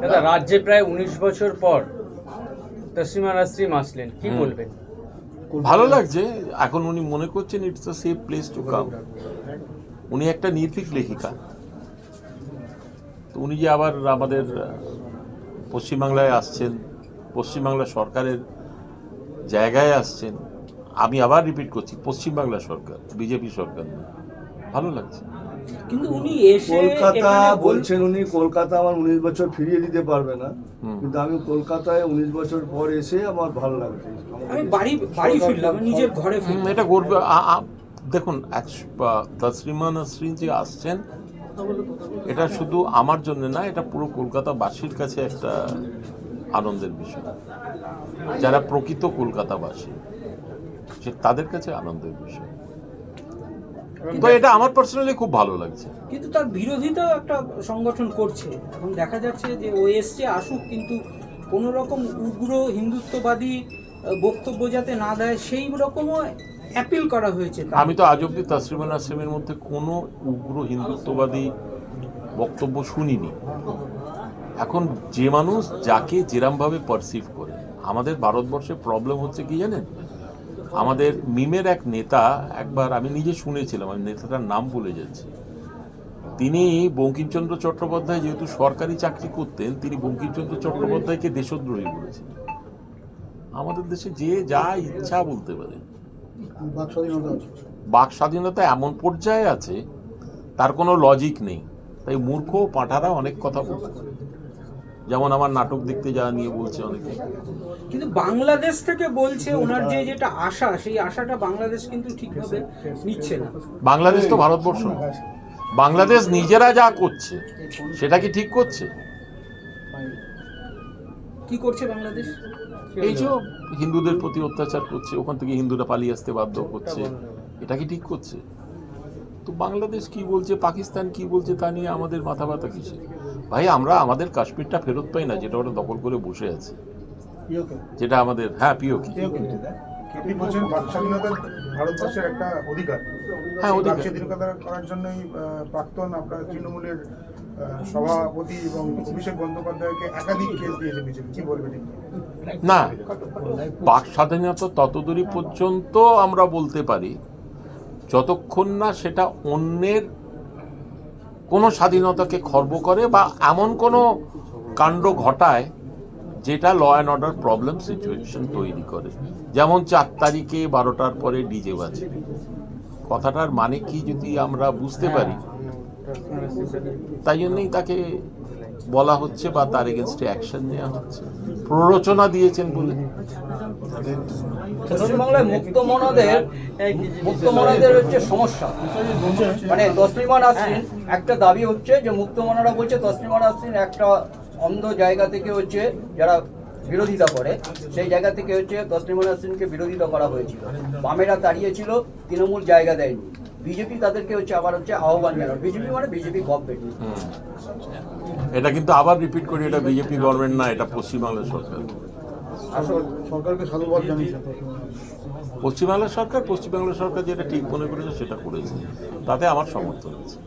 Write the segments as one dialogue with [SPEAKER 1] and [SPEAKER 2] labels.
[SPEAKER 1] দাদা, রাজ্যে প্রায় 19 বছর পর তসলিমা নাসরিন আসলেন, কি বলবেন?
[SPEAKER 2] ভালো লাগছে। এখন উনি মনে করছেন it's a safe place to come. উনি একটা নির্ভীক লেখিকা। তো উনি যে আবার আমাদের পশ্চিমবাংলায় আসছেন, পশ্চিমবাংলা সরকারের জায়গায় আসছেন, আমি আবার রিপিট করছি, পশ্চিমবাংলা সরকার, বিজেপি সরকার না। ভালো লাগছে।
[SPEAKER 3] কিন্তু উনি এসে
[SPEAKER 4] কলকাতা বলছেন, উনি কলকাতা আমার 19 বছর ফিরিয়ে দিতে পারবে না, কিন্তু আমি কলকাতায় 19 বছর পর এসে আমার ভালো লাগছে।
[SPEAKER 3] আমি বাড়ি ফিরলাম, নিজের ঘরে ফিরলাম।
[SPEAKER 2] এটা গর্ব। দেখুন, তসলিমা নাসরিন যে আসছেন, এটা শুধু আমার জন্য না, এটা পুরো কলকাতাবাসীর কাছে একটা আনন্দের বিষয়। যারা প্রকৃত কলকাতাবাসী, তাদের কাছে আনন্দের বিষয়। তো এটা আমার পার্সোনালি খুব ভালো লাগছে।
[SPEAKER 3] কিন্তু তার বিরোধিতা একটা সংগঠন করছে। এখন দেখা যাচ্ছে যে ও এসছে, আসুক, কিন্তু কোনো রকম উগ্র হিন্দুত্ববাদী বক্তব্য যাতে না দেয় সেই রকমও অ্যাপিল করা হয়েছে।
[SPEAKER 2] আমি তো আজ অব্দি তসলিমা নাসরিনের মধ্যে কোনো উগ্র হিন্দুত্ববাদী বক্তব্য শুনিনি। এখন যে মানুষ যাকে যেরমভাবে পারসিভ করে, আমাদের ভারতবর্ষে প্রবলেম হচ্ছে কি জানেন, আমাদের মিমের এক নেতা, একবার আমি নিজে শুনেছিলাম, আমি নেতাটার নাম ভুলে যাচ্ছি, তিনি বঙ্কিমচন্দ্র চট্টোপাধ্যায় যেহেতু সরকারি চাকরি করতেন, তিনি বঙ্কিমচন্দ্র চট্টোপাধ্যায়কে দেশদ্রোহী বলেছেন। আমাদের দেশে যে যা ইচ্ছা বলতে পারে, বাক স্বাধীনতা এমন পর্যায়ে আছে, তার কোনো লজিক নেই। তাই মূর্খ পাঁঠারা অনেক কথা বলতে পারে, যেমন আমার নাটক দেখতে যাওয়া নিয়ে বলছে অনেকে।
[SPEAKER 3] কিন্তু বাংলাদেশ থেকে বলছে ওনার যেটা আশা, সেই আশাটা বাংলাদেশ কিন্তু ঠিকভাবে নিচ্ছে না।
[SPEAKER 2] বাংলাদেশ তো ভারতবর্ষ না। বাংলাদেশ নিজেরা যা করছে সেটা কি ঠিক করছে?
[SPEAKER 3] কি করছে বাংলাদেশ?
[SPEAKER 2] এই যে হিন্দুদের প্রতি অত্যাচার করছে, ওখান থেকে হিন্দুরা পালিয়ে আসতে বাধ্য করছে, এটা কি ঠিক করছে? তো বাংলাদেশ কি বলছে, পাকিস্তান কি বলছে, তা নিয়ে আমাদের মাথা ব্যথা কিসে? ভাই, আমরা আমাদের কাশ্মীরটা ফেরত পাই না, যেটা ওরা দখল করে বসে আছে, যেটা আমাদের। হ্যাঁ, পিওকি।
[SPEAKER 5] আপনি বলছেন বাক স্বাধীনতা ভারতবর্ষের একটা অধিকার।
[SPEAKER 2] হ্যাঁ,
[SPEAKER 5] বাক
[SPEAKER 2] অধিকার।
[SPEAKER 5] স্বাধীনতা করার জন্যই প্রাক্তন আপনার তৃণমূলের সভাপতি এবং অভিষেক বন্দ্যোপাধ্যায়কে একাধিক কেস দিয়েছে বিজেপি। কি বলবেন?
[SPEAKER 2] না, বাক স্বাধীনতা ততদূরই পর্যন্ত আমরা বলতে পারি যতক্ষণ না সেটা অন্যের কোনো স্বাধীনতাকে খর্ব করে বা এমন কোনো কাণ্ড ঘটায় যেটা law and order problem situation তৈরি করে। যেমন 4 তারিখে 12টার পরে ডিজে বাজে, কথাটার মানে কি যদি আমরা বুঝতে পারি, তাই জন্যই তাকে বলা হচ্ছে বা তার এগেনস্টে অ্যাকশন নেওয়া হচ্ছে। প্ররোচনা দিয়েছেন বলে।
[SPEAKER 6] পশ্চিমবাংলায় মুক্তমনাদের হচ্ছে সমস্যা। মানে তসলিমা নাসরিন একটা দাবি হচ্ছে যে মুক্তমনারা বলছে তসলিমা নাসরিন একটা অন্ধ জায়গা থেকে হচ্ছে, যারা বিরোধিতা করে সেই জায়গা থেকে হচ্ছে তসলিমা নাসরিনকে বিরোধিতা করা হয়েছিল। বামেরা তাড়িয়েছিল, তৃণমূল জায়গা দেয়নি, বিজেপি তাদেরকে হচ্ছে আবার হচ্ছে আহ্বান জানানো। বিজেপি মানে বিজেপি গভর্নমেন্ট।
[SPEAKER 2] এটা কিন্তু আবার রিপিট করি, এটা বিজেপি গভর্নমেন্ট না, এটা পশ্চিমবাংলা সরকার।
[SPEAKER 4] সরকারকে সাধুবাদ জানিয়েছে
[SPEAKER 2] পশ্চিমবাংলা সরকার যেটা ঠিক মনে করেছে সেটা করেছে, তাতে আমার সমর্থন আছে।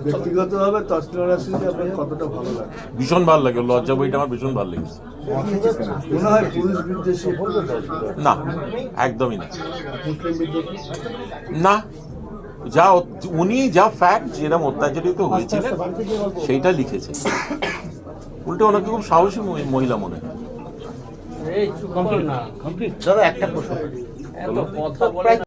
[SPEAKER 4] ব্যক্তিগতভাবে তসলিমা নাসরিনকে আপনার কতটা ভালো লাগে?
[SPEAKER 2] ভীষণ ভালো লাগে। লজ্জা বইটা আমার ভীষণ ভালো লেগেছে।
[SPEAKER 4] মনে হয় পুলিশ বিদ্বেষী,
[SPEAKER 2] না, একদমই না।
[SPEAKER 4] মুসলিম বিদ্বেষী
[SPEAKER 2] না, উনি যা ফ্যাক্ট, যেরকম অত্যাচারিত হয়েছিলেন সেইটা লিখেছেন। উল্টে ওনাকে খুব সাহসী মহিলা মনে হয়।
[SPEAKER 1] এই চুপ কর না।
[SPEAKER 6] দাদা একটা প্রশ্ন,
[SPEAKER 1] এত কথা বলে